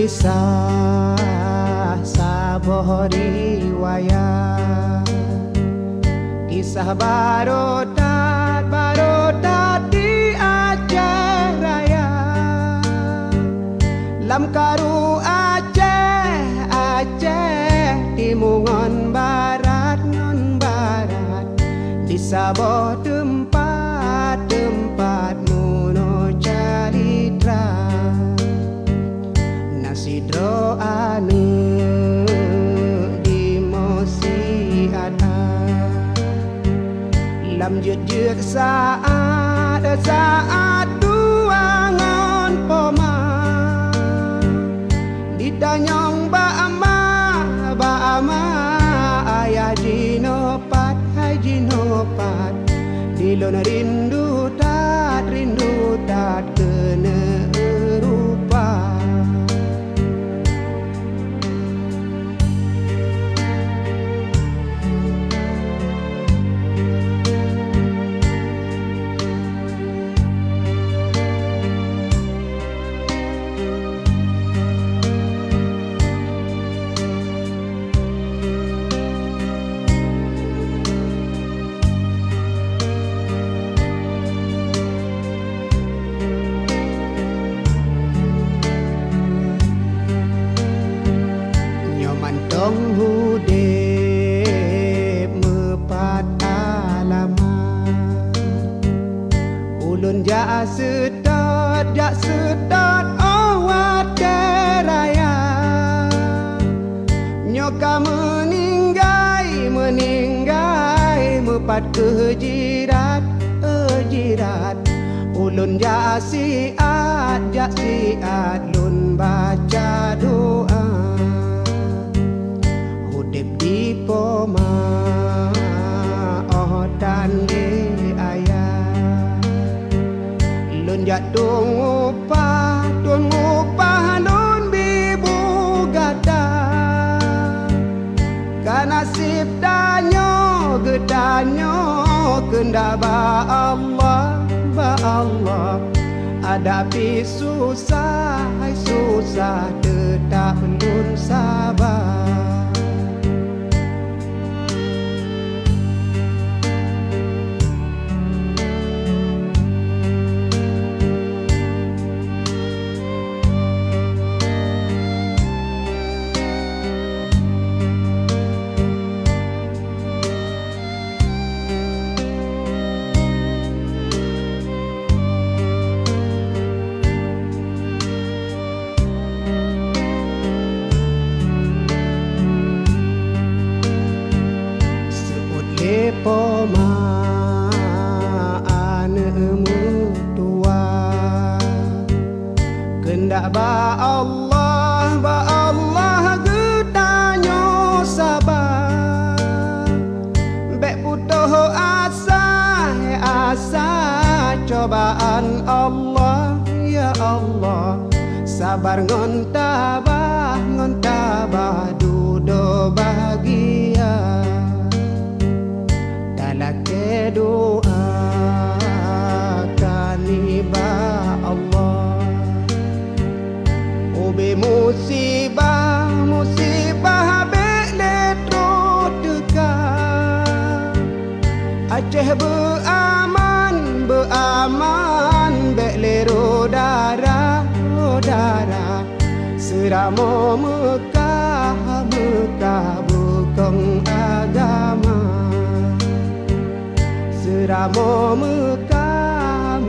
Kisah sebuah riwayat, kisah barodat di Aceh Raya. Lam karu Aceh timungan barat ngon barat, di Sabah tempat muno caritra. Sidro ane di mosi ada, lam jut saat duangan poma, ditanyong ba ama ayah jinopat dilon rindu tat kena rupa. Dong hudep mepat alamat, ulun jak sedot awat deraya. Nyoka meninggai mepat kejirat ulun jak siat lun baca doa. Di poma dan di ayah, lun jatuh ngupah lun bibu gada. Kanasib danyo kenda ba Allah, hadapi susah tetap lun sabar. Poma anemu tua, kendak ba Allah getanyo sabar. Bek putuh asa cobaan Allah, ya Allah. Sabar ngon tabah dudo bahagia. Laki doa kaniba Allah, obe musibah beletro dekat. Aceh beaman belero darah seramo Mekah bekong agama. Seramo Mekah